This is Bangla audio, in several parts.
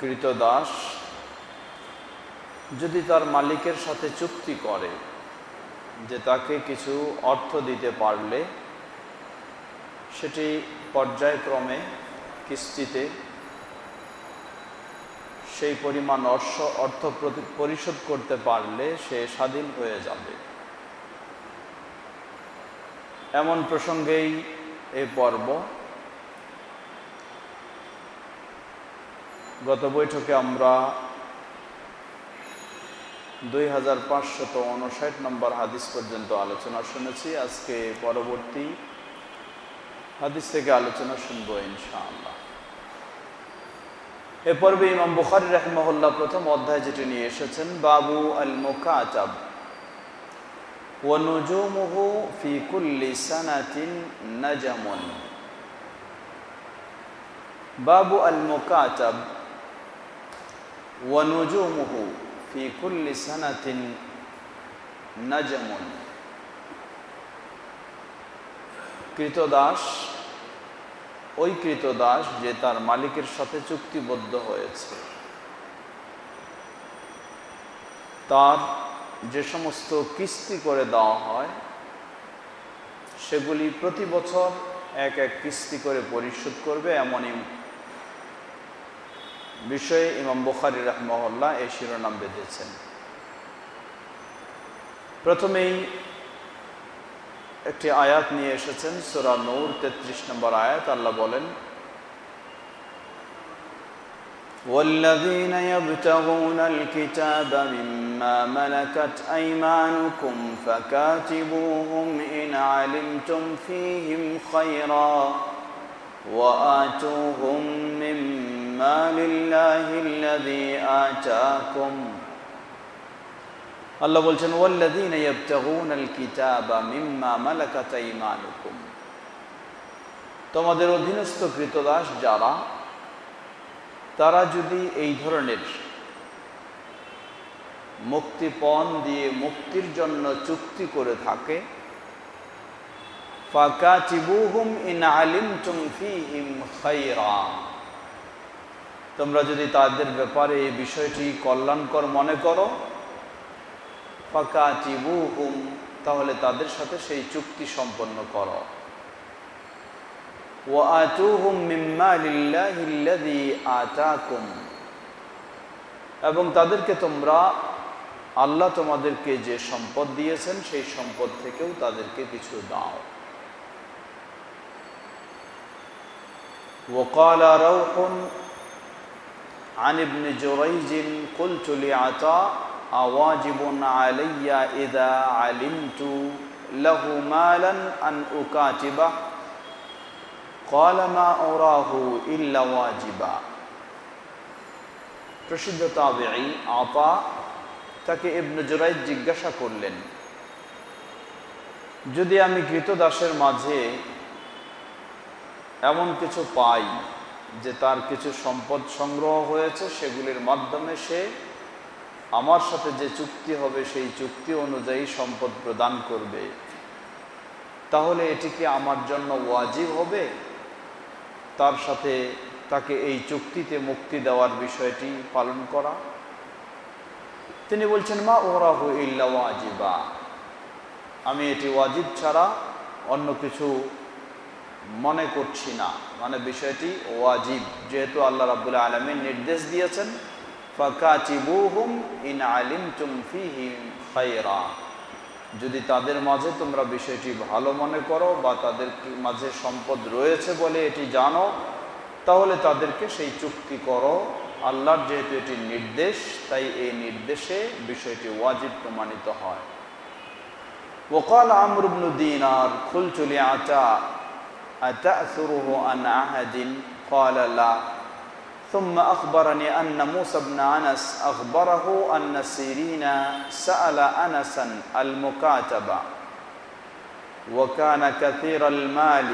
কৃতদাস যদি তার মালিকের সাথে চুক্তি করে যে তাকে কিছু অর্থ দিতে পারলে সেটি পর্যায়ক্রমে কিস্তিতে সেই পরিমাণ অর্থ পরিশোধ করতে পারলে সে স্বাধীন হয়ে যাবে। এমন প্রসঙ্গেই এই পর্ব। গত বৈঠকে আমরা 2559 নম্বর হাদিস পর্যন্ত আলোচনা শুনেছি। আজকে পরবর্তী হাদিস থেকে আলোচনা শুনব ইনশাআল্লাহ। এ পর্বে ইমাম বুখারী রাহিমাহুল্লাহ প্রথম অধ্যায় যেটি নিয়ে এসেছেন, বাবু আল মুকাতাব ওয়া নুজুমুহু ফি কুল্লি সানাতিন নাজামুন। বাবু আল মুকাতাব ওয়া নুজুমুহু ফি কুল্লি সানাতিন নাজামুন। কৃতদাস ওই কৃতদাস যে তার মালিকের সাথে চুক্তিবদ্ধ হয়েছে, তার যে সমস্ত কিস্তি করে দেওয়া হয় সেগুলি প্রতি বছর এক এক কিস্তি করে পরিশোধ করবে, এমনই বিষয়ে ইমাম বুখারী রাহিমাহুল্লাহ এই শিরোনাম বেঁধেছেন। প্রথমেই একটি আয়াত নিয়ে এসেছেন, সূরা নূর 33 নম্বর আয়াত। আল্লাহ বলেন, ওয়াল্লাযীনা ইয়াবতাগুনাল কিতাবা মিম্মা মালাকাত আইমানুকুম ফাকাতিবুহুম ইন আলিমতুম ফীহিম খায়রা ওয়া আতুহুম মিম্মা লিল্লাহিল্লাযী আতাকুম। আল্লাহ বলছেন, ওয়াল্লাযীনা ইয়াবতাগুনাল কিতাবা মিম্মা মালাকাত আইমানুকুম। তোমাদের অধীনস্থ কৃতদাস যারা, তারা যদি এই ধরনের মুক্তিপণ দিয়ে মুক্তির জন্য চুক্তি করে থাকে, ফাকাতিবুহুম ইন আলিমতুম ফীহিম খায়রা, তোমরা যদি তাদের ব্যাপারে এই বিষয়টি কল্যাণকর মনে করো, ফাকাতিবুহুম, তাহলে তাদের সাথে সেই চুক্তি সম্পন্ন করো। ওয়া আতুহুম মিম্মা লিল্লাহিল্লাযী আতাকুম, এবং তাদেরকে তোমরা আল্লাহ তোমাদেরকে যে সম্পদ দিয়েছেন সেই সম্পদ থেকেও তাদেরকে কিছু দাও। ওয়াকালা রাউহুন আন ইবনে জুরাইজ কুলতু লিআতা আওয়াজিবুন আলাইয়া ইযা আলিমতু লাহু মালান আন উকাতিবা ক্বালা মা আরাহু ইল্লা ওয়াজিবা। প্রসিদ্ধ তাবেঈ আতা তাকে ইবনে জুরাইজ জিজ্ঞাসা করলেন, যদি আমি কৃতদাসের মাঝে এমন কিছু পাই যে তার কিছু সম্পদ সংগ্রহ হয়েছে, সেগুলির মাধ্যমে সে আমার সাথে যে চুক্তি হবে সেই চুক্তি অনুযায়ী সম্পদ প্রদান করবে, তাহলে এটি কি আমার জন্য ওয়াজিব হবে তার সাথে তাকে এই চুক্তিতে মুক্তি দেওয়ার বিষয়টি পালন করা? তিনি বলছেন, মা ওরাহু ইল্লা ওয়াজিবা, আমি এটি ওয়াজিব ছাড়া অন্য কিছু মনে করছি না। মানে বিষয়টি ওয়াজিব, যেহেতু আল্লাহ রাব্বুল আলামিন নির্দেশ দিয়েছেন, ফাকাতিবুহুম ইন আলিমতুম ফীহিম খায়রা, যদি তাদের মাঝে তোমরা বিষয়টি ভালো মনে করো বা তাদের মাঝে সম্পদ রয়েছে বলে এটি জানো, তাহলে তাদেরকে সেই চুক্তি করো। আল্লাহর যেহেতু এটি নির্দেশ, তাই এই নির্দেশে বিষয়টি ওয়াজিব প্রমাণিত হয়। ওয়াকাল আমর ইবনে দিনার কুলতু লিআতা আতা'থুরুহু আন আহাদিন ক্বালা লা ثم أخبرني أن موسى بن أنس أخبره أن سيرين سأل أنسا المكاتبة وكان كثير المال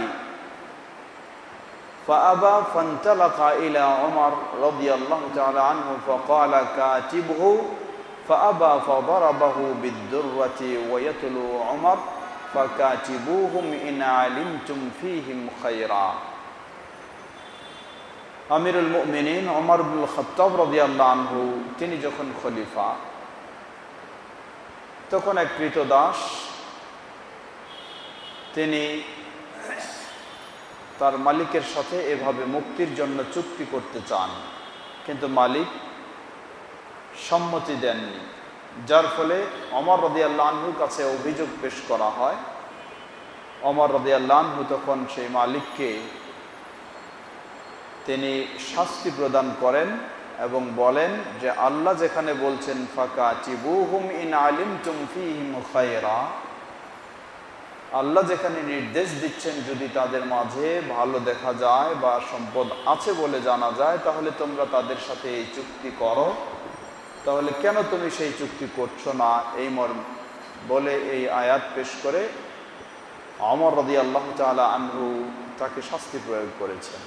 فأبى فانطلق إلى عمر رضي الله تعالى عنه فقال كاتبه فأبى فضربه بالدرة ويتلو عمر فكاتبوهم إن علمتم فيهم خيرا। আমিরুল মুমিনিন ওমর ইবনুল খাত্তাব রাদিয়াল্লাহু আনহু তিনি যখন খলিফা, তখন এক ক্রীতদাস তিনি তার মালিকের সাথে এভাবে মুক্তির জন্য চুক্তি করতে চান, কিন্তু মালিক সম্মতি দেননি, যার ফলে ওমর রাদিয়াল্লাহু আনহুর কাছে অভিযোগ পেশ করা হয়। ওমর রাদিয়াল্লাহু আনহু তখন সেই মালিককে তিনি শাস্তি প্রদান করেন এবং বলেন যে আল্লাহ যেখানে বলছেন ফাকাতিবুহুম ইন আলিমতুম ফীহিম খায়রা, আল্লাহ যেখানে নির্দেশ দিচ্ছেন যদি তাদের মাঝে ভালো দেখা যায় বা সম্পদ আছে বলে জানা যায়, তাহলে তোমরা তাদের সাথে এই চুক্তি করো, তাহলে কেন তুমি সেই চুক্তি করছো না, এই মর্ম বলে এই আয়াত পেশ করে ওমর রাদিয়াল্লাহু তাআলা আনহু তাকে শাস্তি প্রয়োগ করেছেন।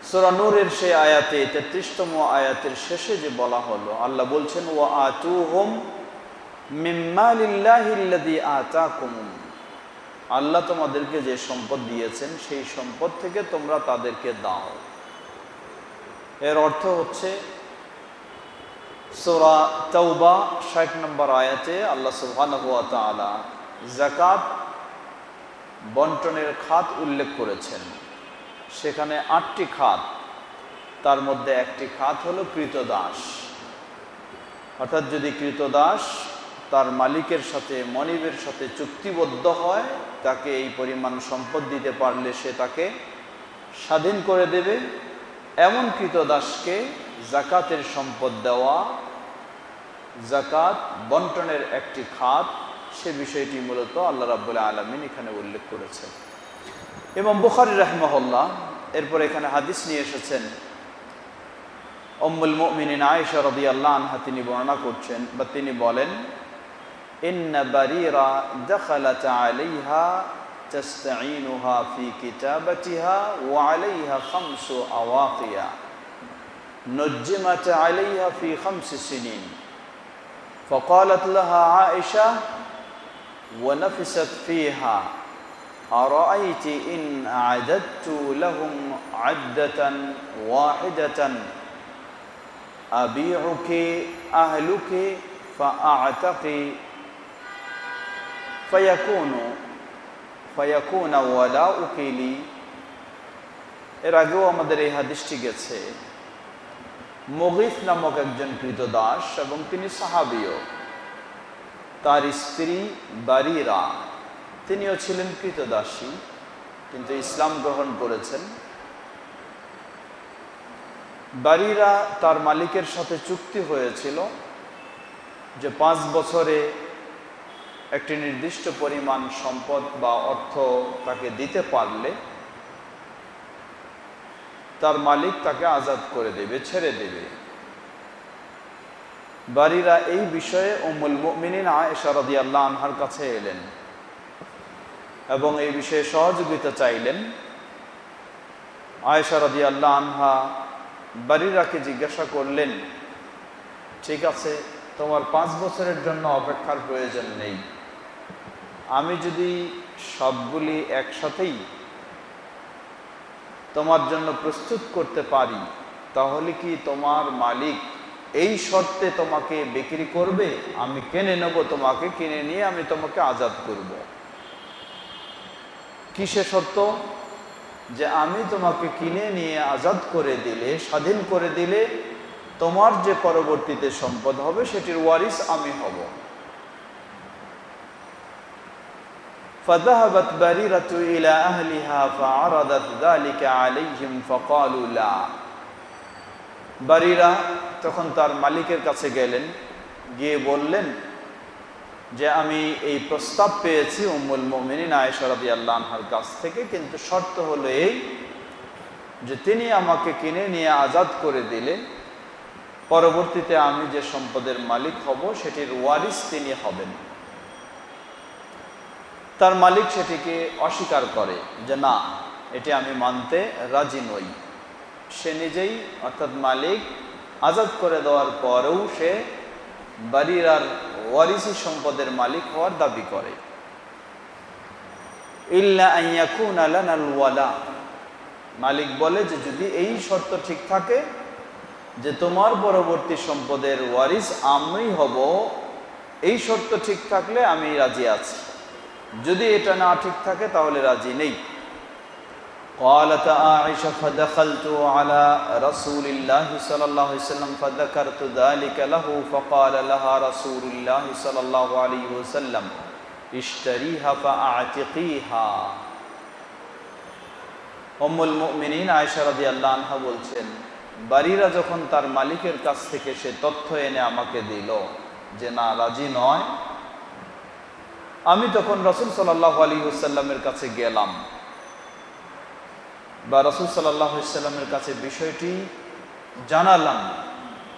সূরা নূরের সেই আয়াতে ৩৩তম আয়াতের শেষে যে বলা হলো, আল্লাহ বলছেন ওয়া আতুহুম মিম্মালিল্লাহিল্লাযী আতাকুম, আল্লাহ তোমাদেরকে যে সম্পদ দিয়েছেন সেই সম্পদ থেকে তোমরা তাদেরকে দাও। এর অর্থ হচ্ছে সূরা তাওবা ৬০ নম্বর আয়াতে আল্লাহ সুবহানাহু ওয়া তাআলা যাকাত বন্টনের খাত উল্লেখ করেছেন। সেখানে ৮টি খাত, তার মধ্যে একটি খাত হলো ক্রীতদাস। অর্থাৎ যদি ক্রীতদাস তার মালিকের সাথে মনিবের সাথে চুক্তিবদ্ধ হয়, তাকে এই পরিমাণ সম্পদ দিতে পারলে সে তাকে স্বাধীন করে দেবে, এমন ক্রীতদাসকে যাকাতের সম্পদ দেওয়া যাকাত বন্টনের একটি খাত, সে বিষয়টি মূলত আল্লাহ রাব্বুল আলামিন এখানে উল্লেখ করেছেন। ইমাম বুখারী রাহিমাহুল্লাহ এরপর এখানে হাদিস নিয়ে এসেছেন। উম্মুল মুমিনিন আয়েশা রাদিয়াল্লাহু আনহা তিনি বর্ণনা করছেন বা তিনি বলেন, ইন্না বারিরা দাখালাত আলাইহা তাস্তাঈনুহা ফি কিতাবাতিহা ওয়া আলাইহা খামসু আওয়াকিয়া নুজ্জিমাত আলাইহা ফি 5 সিনিন فقالت لها عائشة ونفست فيها أرأيت إن أعددت لهم عدة واحدة أبيعك أهلك فأعتقي فيكون ولاؤك لي। এর আগেও আমাদের এই হাদিসটি গেছে। মুগীথ নামক একজন ক্রীতদাস এবং তিনি সাহাবীও, তার স্ত্রী বারিরা তিনিও ছিলেন ক্রীতদাসী, কিন্তু ইসলাম গ্রহণ করেছেন। বারিরা তার মালিকের সাথে চুক্তি হয়েছিল যে 5 বছরে একটি নির্দিষ্ট পরিমাণ সম্পদ বা অর্থ তাকে দিতে পারলে তার মালিক তাকে আজাদ করে দেবে, ছেড়ে দেবে। বারিরা এই বিষয়ে উম্মুল মুমিনিন আয়েশা রাদিয়াল্লাহু আনহার কাছে এলেন এবং এই বিষয়ে সহযোগিতা চাইলেন। আয়েশা রাদিয়াল্লাহু আনহা বারিরাকে জিজ্ঞাসা করলেন, ঠিক আছে, তোমার 5 বছরের জন্য অপেক্ষার প্রয়োজন নেই, আমি যদি সবগুলি একসাথেই তোমার জন্য প্রস্তুত করতে পারি, তাহলে কি তোমার মালিক এই শর্তে তোমাকে বিক্রি করবে? আমি কিনে নেব, তোমাকে কিনে নিয়ে আমি তোমাকে আজাদ করব। কিসে শর্ত? যে আমি তোমাকে কিনে নিয়ে আজাদ করে দিলে, স্বাধীন করে দিলে, তোমার যে পরবর্তীতে সম্পদ হবে সেটির ওয়ারিস আমি হব। فذهبت بريرة إلى أهلها فعرضت ذلك عليهم فقالوا لا। বারিরা তখন তার মালিকের কাছে গেলেন, গিয়ে বললেন যে আমি এই প্রস্তাব পেয়েছি উম্মুল মুমিনিন আয়েশা রাদিয়াল্লাহু আনহার কাছ থেকে, কিন্তু শর্ত হলো এই যে তিনি আমাকে কিনে নিয়ে আজাদ করে দিলে পরবর্তীতে আমি যে সম্পদের মালিক হব সেটির ওয়ারিস তিনি হবেন। তার মালিক সেটিকে অস্বীকার করে যে না, এটি আমি মানতে রাজি নই। সে নিজেই অর্থাৎ মালিক আজাদ করে দেওয়ার পরেও সে বারিরার ওয়ারিসি সম্পদের মালিক হওয়ার দাবি করে। ইল্লা আন ইয়াকুনা লানাল ওয়ালা, মালিক বলে যে যদি এই শর্ত ঠিক থাকে যে তোমার পরবর্তী সম্পদের ওয়ারিস আমি হব, এই শর্ত ঠিক থাকলে আমি রাজি আছি, যদি এটা না ঠিক থাকে তাহলে রাজি নেই। قالت عائشة فدخلت على رسول الله صلى الله عليه وسلم فذكرت ذلك له فقال لها رسول الله صلى الله عليه وسلم اشتريها فاعتقيها। উম্মুল মুমিনিন আয়েশা রাদিয়াল্লাহু আনহা বলছেন, বারীরা যখন তার মালিকের কাছ থেকে সে তথ্য এনে আমাকে দিল যে না রাজি নয়, আমি তখন রাসূল সাল্লাল্লাহু আলাইহি ওয়াসাল্লামের কাছে গেলাম বা রাসূল সাল্লাল্লাহু আলাইহি ওয়াসাল্লামের কাছে বিষয়টি জানালাম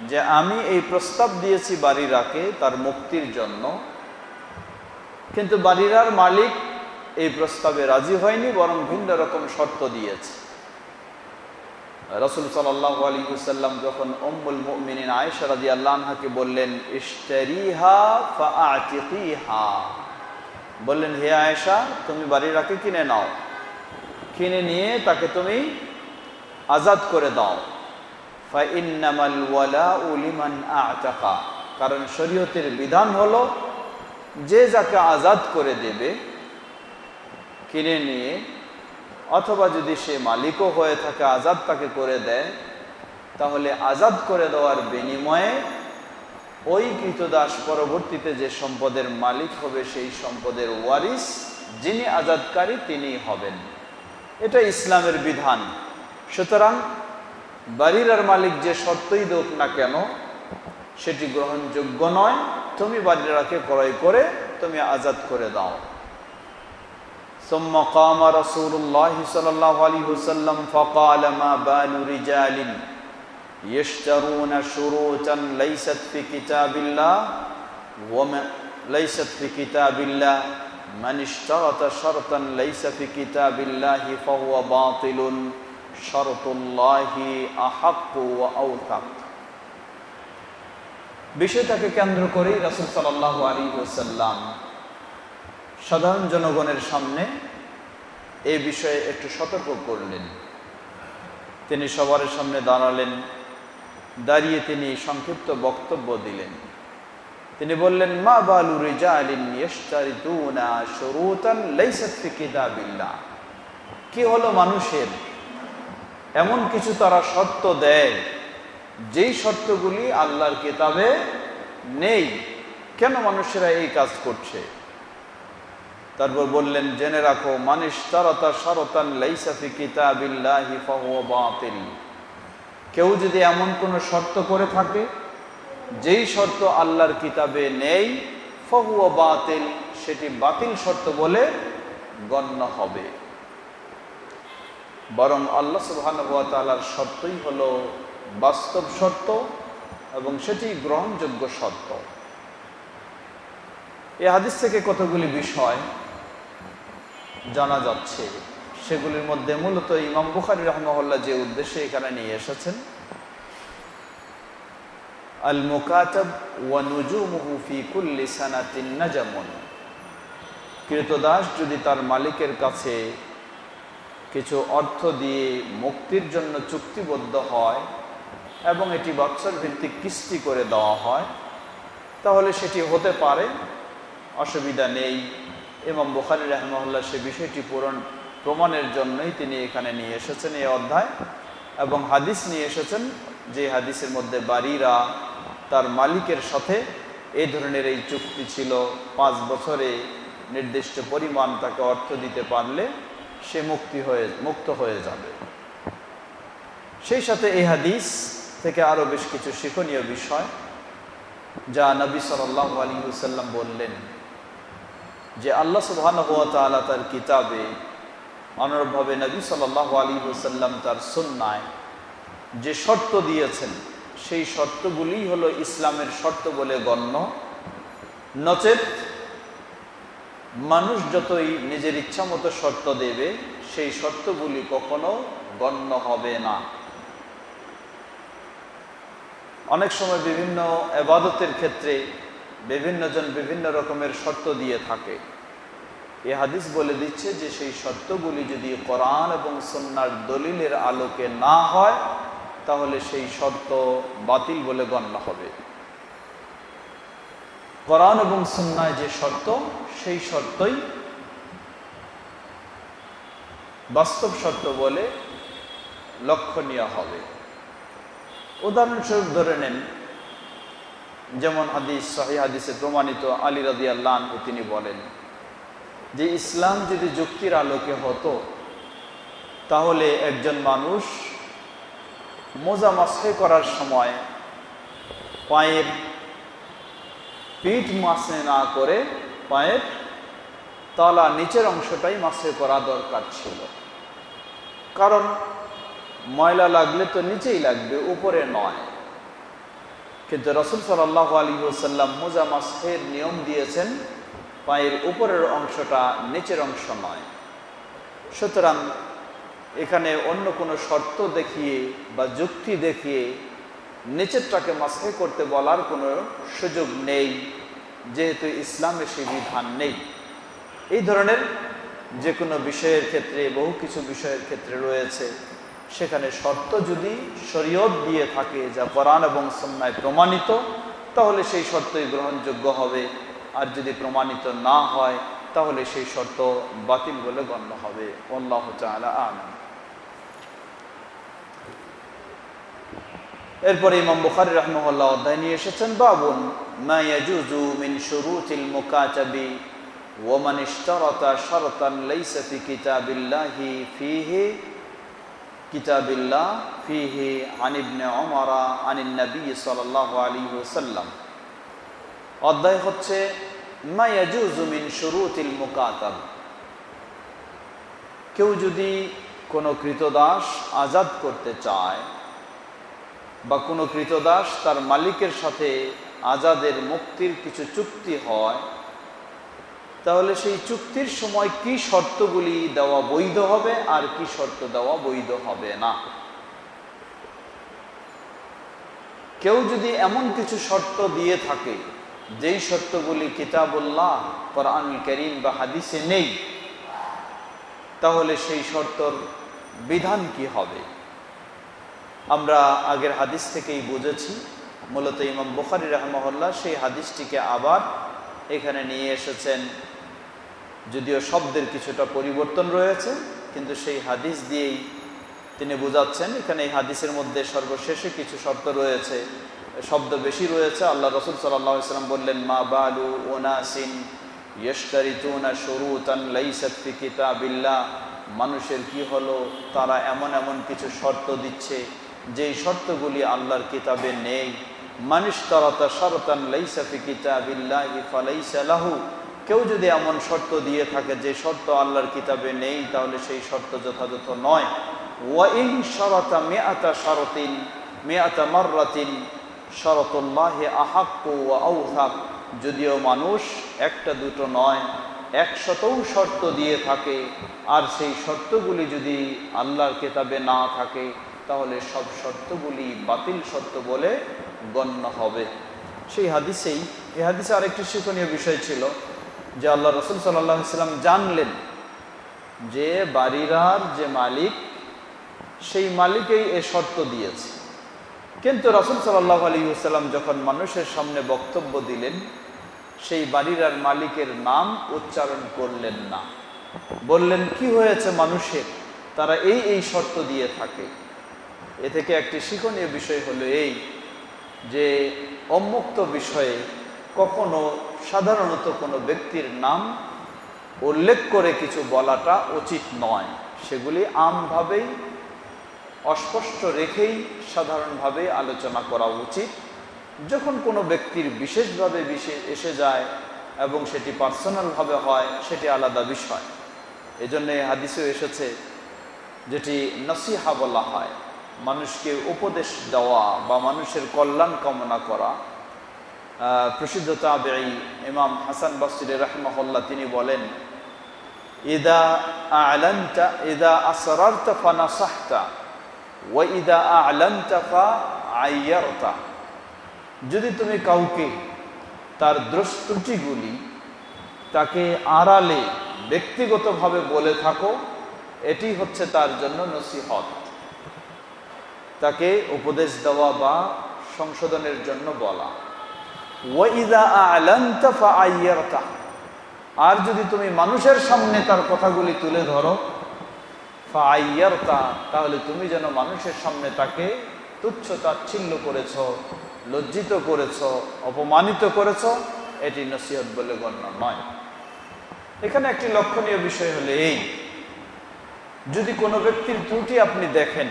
যে আমি এই প্রস্তাব দিয়েছি বারীরাকে তার মুক্তির জন্য, কিন্তু বারীরার মালিক এই প্রস্তাবে রাজি হয়নি, বরং ভিন্ন রকম শর্ত দিয়েছে। রাসূল সাল্লাল্লাহু আলাইহি ওয়াসাল্লাম যখন উম্মুল মুমিনিন আয়েশা রাদিয়াল্লাহু আনহাকে বললেন ইশতারিহা ফাআতিকিহা, বললেন হে আয়েশা তুমি বারীরাকে কিনে নাও, কিনে নিয়ে তাকে তুমি আজাদ করে দাও। ফাইন্নামাল ওয়ালাউ লিমান আ'তাকা, কারণ শরীয়তের বিধান হলো যে যাকে আজাদ করে দেবে কিনে নিয়ে, অথবা যদি সে মালিকও হয়ে থাকে আজাদ তাকে করে দেয়, তাহলে আজাদ করে দেওয়ার বিনিময়ে ওই কৃতদাস পরবর্তীতে যে সম্পদের মালিক হবে সেই সম্পদের ওয়ারিস যিনি আজাদকারী তিনিই হবেন। এটা ইসলামের বিধান। সুতরাং বারীরার মালিক যে শর্তই দেখ না কেন সেটি গ্রহণযোগ্য নয়, তুমি বারীরাকে ক্রয় করে তুমি আজাদ করে দাও। ثم قام رسول الله صلى الله عليه وسلم فقال ما بال رجال يشترون شروطا ليست في كتاب الله ليست في كتاب الله من اشترط شرطا ليس في كتاب الله فهو باطل شرط الله أحق وأوثق। বিষয়টাকে কেন্দ্র করে রাসূল সাল্লাল্লাহু আলাইহি ওয়াসাল্লাম সাধারণ জনগণের সামনে এই বিষয়ে একটু সতর্ক করলেন। তিনি সবার সামনে দাঁড়ালেন, দাঁড়িয়ে তিনি সংক্ষিপ্ত বক্তব্য দিলেন। তিনি বললেন মা বালু রিজালিন ইয়াশতারিতুনা শুরুতান লাইসাত ফি কিতাবিল্লাহ, কি হলো মানুষের এমন কিছু তারা শর্ত দেয় যেই শর্তগুলি আল্লাহর কিতাবে নেই, কেন মানুষেরা এই কাজ করছে? তারপর বললেন জেনে রাখো মান ইশতারাতা শারতান লাইসা ফি কিতাবিল্লাহি ফাহুয়া বাতিল, কেউ যদি এমন কোনো শর্ত করে থাকে যেই শর্ত আল্লাহর কিতাবে নেই, ফাহুয়া বাতিল, সেটি বাতিল শর্ত বলে গণ্য হবে। বরং আল্লাহ সুবহানাহু ওয়া তাআলার শর্তই হলো বাস্তব শর্ত এবং সেটি গ্রহণযোগ্য শর্ত। এই হাদিস থেকে কতগুলি বিষয় জানা যাচ্ছে, সেগুলির মধ্যে মূলত ইমাম বুখারী রাহিমাহুল্লাহ যে উদ্দেশ্যে এখানে নিয়ে এসেছেন, আল মুকাতাব ওয়া নুজুমুহু ফি কুল্লি সানাতিন নাজামুন, কৃতদাস যদি তার মালিকের কাছে কিছু অর্থ দিয়ে মুক্তির জন্য চুক্তিবদ্ধ হয় এবং এটি বৎসর ভিত্তিক কিস্তি করে দেওয়া হয়, তাহলে সেটি হতে পারে, অসুবিধা নেই। ইমাম বুখারী রাহিমাহুল্লাহ সে বিষয়টি প্রমাণের জন্যই তিনি এখানে নিয়ে এসেছেন এই অধ্যায়, এবং হাদিস নিয়ে এসেছেন যে হাদিসের মধ্যে বারীরা তার মালিকের সাথে এই ধরনের এই চুক্তি ছিল, 5 বছরে নির্দিষ্ট পরিমাণ তাকে অর্থ দিতে পারলে সে মুক্ত হয়ে যাবে। সেই সাথে এই হাদিস থেকে আরো বেশ কিছু শিক্ষণীয় বিষয়, যা নবী সাল্লাল্লাহু আলাইহি ওয়াসাল্লাম বললেন যে আল্লাহ সুবহানাহু ওয়া তাআলা তার কিতাবে, অনুরূপভাবে নবী সাল্লাল্লাহু আলাইহি ওয়াসাল্লাম তার সুন্নায় যে শর্ত দিয়েছেন সেই শর্তগুলি হলো ইসলামের শর্ত বলে গণ্য। নচেত মানুষ যতই নিজের ইচ্ছা মতো শর্ত দেবে সেই শর্তগুলি কখনো গণ্য হবে না। অনেক সময় বিভিন্ন ইবাদতের ক্ষেত্রে বিভিন্ন জন বিভিন্ন রকমের শর্ত দিয়ে থাকে। এই হাদিস বলে দিচ্ছে যে সেই শর্তগুলি যদি কোরআন এবং সুন্নাহর দলিলের আলোকে না হয় তাহলে সেই শর্ত বাতিল বলে গণ্য হবে। কোরআন এবং সুন্নাহয় যে শর্ত, সেই শর্তই বাস্তব শর্ত বলে লক্ষণীয় হবে। উদাহরণস্বরূপ ধরে নেন, যেমন হাদিস, সহিহ হাদিসে প্রমাণিত, আলী রাদিয়াল্লাহু আনহু তিনি বলেন যে ইসলাম যদি যুক্তির আলোকে হতো তাহলে একজন মানুষ মোজা মাসহে করার সময় পায়ের পিঠ মাসে না করে পায়ের তলা নিচের অংশটাই মাসে করা দরকার ছিল। কারণ ময়লা লাগলে তো নিচেই লাগবে, উপরে নয়। কিন্তু রাসূল সাল্লাল্লাহু আলাইহি ওয়াসাল্লাম মোজা মাসহের নিয়ম দিয়েছেন পায়ের উপরের অংশটা নিচের অংশ নয়। সুতরাং এখানে অন্য কোনো শর্ত দেখিয়ে বা যুক্তি দেখিয়ে নিচেরটাকে মাসহে করতে বলার কোনো সুযোগ নেই, যেহেতু ইসলামে সেই বিধান নেই। এই ধরনের যে কোনো বিষয়ের ক্ষেত্রে, বহু কিছু বিষয়ের ক্ষেত্রে রয়েছে, সেখানে শর্ত যদি শরীয়ত দিয়ে থাকে যা কোরআন এবং সুন্নাহয় প্রমাণিত, তাহলে সেই শর্তই গ্রহণযোগ্য হবে। আর যদি প্রমাণিত না হয় তাহলে সেই শর্ত বাতিল বলে গণ্য হবে। আল্লাহু তাআলা আ'লাম। এরপরে ইমাম বুখারী রাহিমাহুল্লাহ অধ্যায় নিয়ে এসেছেন, বাবুন মা ইয়াজুজু মিন শুরুতিল মুকাতাবি ওয়া মান ইশতারাতা শারতান লাইসা ফি কিতাবিল্লাহি ফিহি কিতাবিল্লাহ ফিহি আন ইবনে উমর আনিন নবী সাল্লাল্লাহু আলাইহি ওয়াসাল্লাম। অধ্যায় হচ্ছে মা ইয়াজুজু মিন শুরুতিল মুকাতাব। কেউ যদি কোনো কৃতদাস আজাদ করতে চায় বা কোনো কৃতদাস তার মালিকের সাথে আজাদের মুক্তির কিছু চুক্তি হয়, তাহলে সেই চুক্তির সময় কি শর্তগুলি দেওয়া বৈধ হবে আর কি শর্ত দেওয়া বৈধ হবে না। কেউ যদি এমন কিছু শর্ত দিয়ে থাকে যেই শর্তগুলি কিতাবুল্লাহ, কোরআনুল কারীম বা হাদিসে নেই, তাহলে সেই শর্তর বিধান কি হবে? আমরা আগের হাদিস থেকেই বুঝেছি। মূলত ইমাম বুখারী রাহিমাহুল্লাহ সেই হাদিসটিকে আবার এখানে নিয়ে এসেছেন, যদিও শব্দের কিছুটা পরিবর্তন রয়েছে, কিন্তু সেই হাদিস দিয়েই তিনি বোঝাচ্ছেন। এখানে এই হাদিসের মধ্যে সর্বশেষে কিছু শর্ত রয়েছে, শব্দ বেশি রয়েছে। আল্লাহ রাসূল সাল্লাল্লাহু আলাইহি ওয়াসাল্লাম বললেন, মা বালু উনাসিন ইশতারিতুনা শুরুতান লাইসাত ফি কিতাবিল্লাহ। মানুষের কি হলো, তারা এমন এমন কিছু শর্ত দিচ্ছে যেই শর্তগুলি আল্লাহর কিতাবে নেই। মান ইশতারাতা শারতান লাইসা ফি কিতাবিল্লাহি ফালাইসা লাহু। কেউ যদি এমন শর্ত দিয়ে থাকে যে শর্ত আল্লাহর কিতাবে নেই, তাহলে সেই শর্ত যথাযথ নয়। ওয়া ইন শারাতা মিআতা শারতিন মিআতা মাররাতিন শারাতুল্লাহি আহাক্কু ওয়া আওসাক। যদিও মানুষ একটা দুটো নয়, 100ও শর্ত দিয়ে থাকে, আর সেই শর্তগুলি যদি আল্লাহর কিতাবে না থাকে তাহলে সব শর্তগুলি বাতিল শর্ত বলে গণ্য হবে। সেই হাদিসেই, এই হাদিসে আরেকটি শিক্ষণীয় বিষয় ছিল যে আল্লাহ রাসূল সাল্লাল্লাহু আলাইহি ওয়াসাল্লাম জানলেন যে বাড়ির যে মালিক, সেই মালিকই এ শর্ত দিয়েছে। কিন্তু রাসূল সাল্লাল্লাহু আলাইহি ওয়াসাল্লাম যখন মানুষের সামনে বক্তব্য দিলেন, সেই বাড়ির মালিকের নাম উচ্চারণ করলেন না। বললেন কি হয়েছে মানুষের, তারা এই এই শর্ত দিয়ে থাকে। এ থেকে একটি শিক্ষণীয় বিষয় হলো এই যে উন্মুক্ত বিষয়ে কখনো সাধারণত কোনো ব্যক্তির নাম উল্লেখ করে কিছু বলাটা উচিত নয়। সেগুলি আমভাবেই, অস্পষ্ট রেখেই সাধারণভাবে আলোচনা করা উচিত। যখন কোনো ব্যক্তির বিশেষভাবে এসে যায় এবং সেটি পার্সোনালভাবে হয়, সেটি আলাদা বিষয়। এজন্য হাদিসেও এসেছে যেটি নসিহা বলা হয়, মানুষকে উপদেশ দেওয়া বা মানুষের কল্যাণ কামনা করা। প্রসিদ্ধ তাবেঈ ইমাম হাসান বসরি রাহিমাহুল্লাহ তিনি বলেন, ইদা আ'লানতা ইদা আসরারতা ফানাসাহতা ওয়া ইদা আ'লানতা ফাআইয়ারতা। যদি তুমি কাউকে তার দোষ ত্রুটিগুলি তাকে আড়ালে ব্যক্তিগতভাবে বলে থাকো, এটি হচ্ছে তার জন্য নসিহত, তাকে উপদেশ দেওয়া বা সংশোধনের জন্য বলা। ওয়াইদা আ'লানতা ফাআইয়ারতা, আর যদি তুমি মানুষের সামনে তার কথাগুলি তুলে ধরো, ফাআইয়ারতা, তাহলে তুমি যেন মানুষের সামনে তাকে তুচ্ছ তাচ্ছিল্য করেছো, লজ্জিত করেছো, অপমানিত করেছো, এটি নসিহত বলে গণ্য নয়। এখানে একটি লক্ষণীয় বিষয় হলো এই, যদি কোনো ব্যক্তির ত্রুটি আপনি দেখেন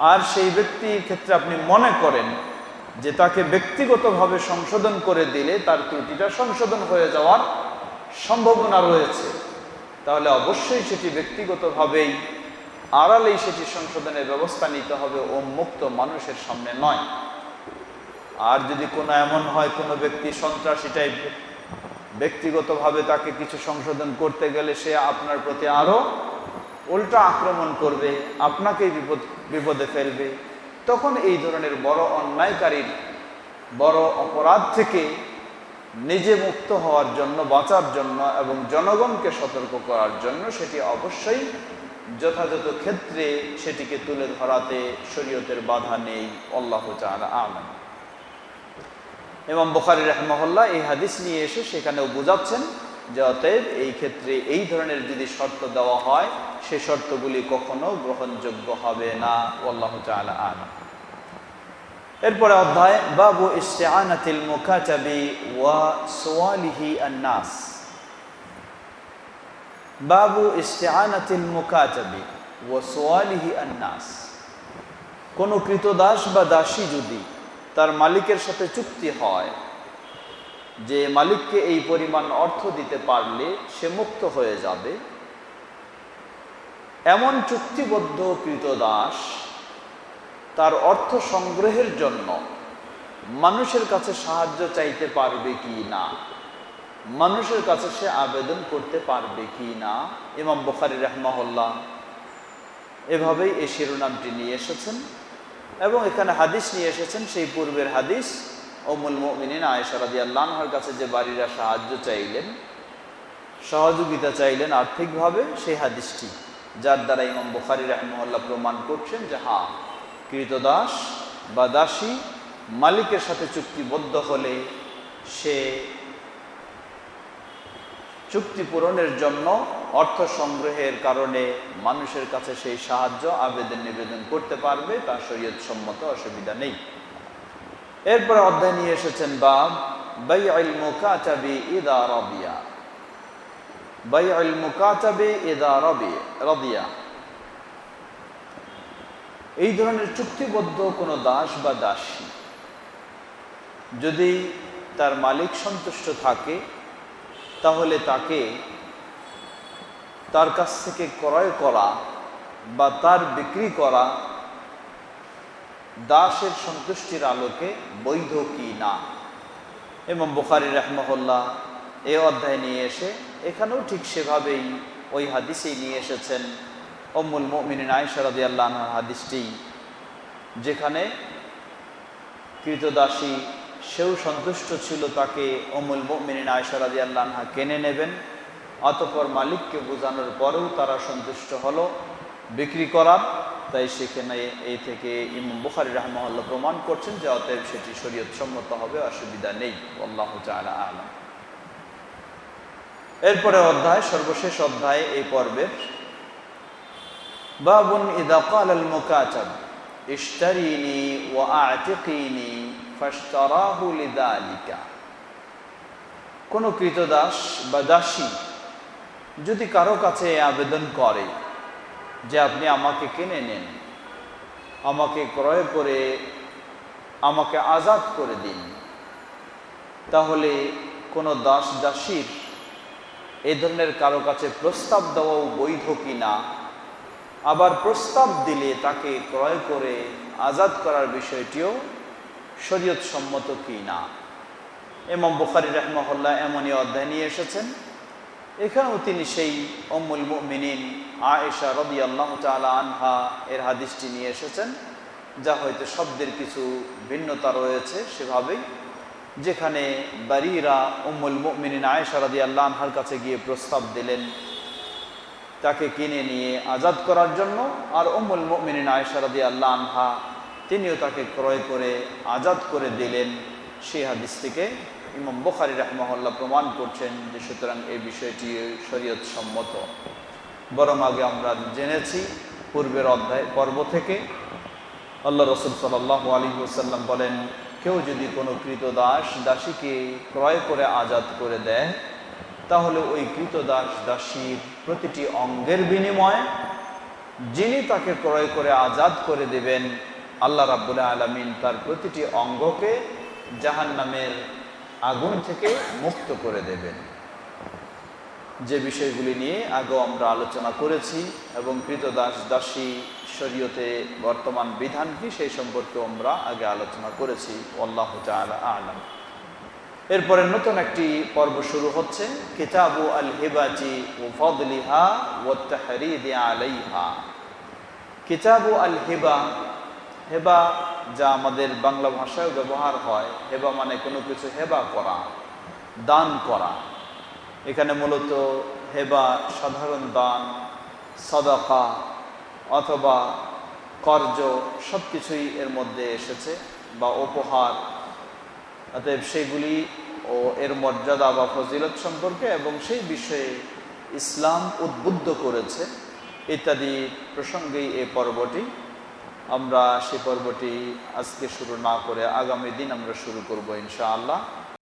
আর সেই ব্যক্তির ক্ষেত্রে আপনি মনে করেন যে তাকে ব্যক্তিগতভাবে সংশোধন করে দিলে তার ত্রুটিটা সংশোধন হয়ে যাওয়ার সম্ভাবনা রয়েছে, তাহলে অবশ্যই সেটি ব্যক্তিগতভাবেই আড়ালেই সেটি সংশোধনের ব্যবস্থা নিতে হবে, উন্মুক্ত মানুষের সামনে নয়। আর যদি কোনো এমন হয় কোনো ব্যক্তি সন্ত্রাসী টাইপ, ব্যক্তিগতভাবে তাকে কিছু সংশোধন করতে গেলে সে আপনার প্রতি আরো উল্টা আক্রমণ করবে, আপনাকেই বিপদে ফেলবে, তখন এই ধরনের বড় অন্যায়কারীর বড় অপরাধ থেকে নিজে মুক্ত হওয়ার জন্য, বাঁচার জন্য এবং জনগণকে সতর্ক করার জন্য সেটি অবশ্যই যথাযথ ক্ষেত্রে সেটিকে তুলে ধরাতে শরীয়তের বাধা নেই। আল্লাহু তাআলা আমিন। ইমাম বুখারী রাহিমাহুল্লাহ এই হাদিস নিয়ে এসে সেখানেও বোঝাচ্ছেন যে অতএব এই ক্ষেত্রে এই ধরনের যদি শর্ত দেওয়া হয়, সেই শর্তগুলি কখনো গ্রহণযোগ্য হবে না। আল্লাহু তাআলা আমিন। এরপরে অধ্যায় বাবু ইস্তিআনাতিল মুকাতাবি ওয়া সুওয়ালিহি আন-নাস। বাবু ইস্তিআনাতিল মুকাতাবি ওয়া সুওয়ালিহি আন-নাস। কোন কৃতদাস বা দাসী যদি তার মালিকের সাথে চুক্তি হয় যে মালিককে এই পরিমাণ অর্থ দিতে পারলে সে মুক্ত হয়ে যাবে, এমন চুক্তিবদ্ধ কৃতদাস তার অর্থ সংগ্রহের জন্য মানুষের কাছে সাহায্য চাইতে পারবে কি না, মানুষের কাছে সে আবেদন করতে পারবে কি না। ইমাম বুখারী রাহিমাহুল্লাহ এভাবেই এই শিরোনামটি নিয়ে এসেছেন এবং এখানে হাদিস নিয়ে এসেছেন সেই পূর্বের হাদিস, উম্মুল মুমিনিন আয়েশা রাদিয়াল্লাহু আনহার কাছে যে বাড়িরা সাহায্য চাইলেন, সহযোগিতা চাইলেন আর্থিকভাবে, সেই হাদিসটি, যার দ্বারা ইমাম বুখারী রাহিমাহুল্লাহ প্রমাণ করছেন যে হ্যাঁ, কৃতদাস বা দাসী মালিকের সাথে চুক্তিবদ্ধ হলে সে চুক্তি পূরণের জন্য অর্থ সংগ্রহের কারণে মানুষের কাছে সেই সাহায্য আবেদন নিবেদন করতে পারবে, তার শরীয়ত সম্মত অসুবিধা নেই। এরপরে অধ্যায় নিয়ে এসেছেন বাব বাইউল মুকাতাবি ইযা রাদিয়া। বাইউল মুকাতাবি ইযা রাদিয়া, এই ধরনের চুক্তিবদ্ধ কোনো দাস বা দাসী যদি তার মালিক সন্তুষ্ট থাকে, তাহলে তাকে তার কাছ থেকে ক্রয় করা বা তার বিক্রি করা দাসের সন্তুষ্টির আলোকে বৈধ কি না। ইমাম বুখারী রাহিমাহুল্লাহ এই অধ্যায় নিয়ে এসে এখানেও ঠিক সেভাবেই ওই হাদিসেই নিয়ে এসেছেন উম্মুল মুমিনিন আয়েশা রাদিয়াল্লাহু আনহার হাদিসটি, যেখানে কৃতদাসী সেও সন্তুষ্ট ছিল তাকে উম্মুল মুমিনিন আয়েশা রাদিয়াল্লাহু আনহা কিনে নেবেন, অতঃপর মালিককে বোঝানোর পরেও তারা সন্তুষ্ট হলো বিক্রি করার। তাই সেখানে এই থেকে ইমাম বুখারী রাহিমাহুল্লাহ প্রমাণ করছেন যে অতএব সেটি শরীয়ত সম্মত হবে, অসুবিধা নেই। আল্লাহু তাআলা আ'লাম। এরপরে অধ্যায়, সর্বশেষ অধ্যায় এই পর্বের, বাবুন ইযা ক্বালাল মুকাতাব ইশতারিনি ওয়া আ'তিকিনি ফাশতারাহু লিযালিকা। কোন কৃতদাস বা দাসী যদি কারো কাছে আবেদন করে যে আপনি আমাকে কিনে নেন, আমাকে ক্রয় করে আমাকে আজাদ করে দিন, তাহলে কোনো দাস দাসীর এই ধরনের কারো কাছে প্রস্তাব দেওয়াও বৈধ কিনা, আবার প্রস্তাব দিলে তাকে ক্রয় করে আজাদ করার বিষয়টিও শরীয়ত সম্মত কি না। ইমাম বুখারী রাহিমাহুল্লাহ এমনই অধ্যায় নিয়ে এসেছেন। এখানেও তিনি সেই উম্মুল মুমিনিন আয়েশা রাদিয়াল্লাহু তাআলা আনহা এর হাদিসটি নিয়ে এসেছেন, যা হয়তো শব্দের কিছু ভিন্নতা রয়েছে সেভাবেই। যেখানে বারিরা উম্মুল মুমিনিন আয়েশা রাদিয়াল্লাহু আনহার কাছে গিয়ে প্রস্তাব দিলেন তাকে কিনে নিয়ে আজাদ করার জন্য, আর উম্মুল মুমিনিন আয়েশা রাদিয়াল্লাহু আনহা তিনিও তাকে ক্রয় করে আজাদ করে দিলেন। সেই হাদিস থেকে ইমাম বুখারী রাহিমাহুল্লাহ প্রমাণ করছেন যে সুতরাং এই বিষয়টি শরীয়ত সম্মত। বরং আগে আমরা জেনেছি পূর্বের পর্ব থেকে আল্লাহ রাসূল সাল্লাল্লাহু আলাইহি ওয়াসাল্লাম বলেন, কেউ যদি কোনো কৃতদাস দাসীকে ক্রয় করে আজাদ করে দেয়, তাহলে ওই কৃতদাস দাসীর প্রতিটি অঙ্গের বিনিময়ে যিনি তাকে ক্রয় করে আজাদ করে দেবেন, আল্লাহ রাব্বুল আলামিন তার প্রতিটি অঙ্গকে জাহান্নামের আগুন থেকে মুক্ত করে দেবেন। যে বিষয়গুলি নিয়ে আগেও আমরা আলোচনা করেছি এবং কৃতদাস দাসী শরীয়তে বর্তমান বিধান কি সেই সম্পর্কে আমরা আগে আলোচনা করেছি। আল্লাহু তাআলা আ'লাম। এরপরে নতুন একটি পর্ব শুরু হচ্ছে, কিতাবু আল হিবাতি ওয়া ফাদলিহা ওয়া তাহরিদি আলাইহা। কিতাবু আল হিবা, হেবা যা আমাদের বাংলা ভাষায় ব্যবহার হয়, হেবা মানে কোনো কিছু হেবা করা, দান করা। এখানে মূলত হেবা সাধারণ দান, সাদাকা অথবা কর্জ সব কিছুই এর মধ্যে এসেছে, বা উপহার। অতএব সেগুলি ও এর মর্যাদা বা ফজিলত সম্পর্কে এবং সেই বিষয়ে ইসলাম উদ্বুদ্ধ করেছে ইত্যাদি প্রসঙ্গেই এই পর্বটি। আমরা সেই পর্বটি আজকে শুরু না করে আগামী দিন আমরা শুরু করব ইনশাআল্লাহ।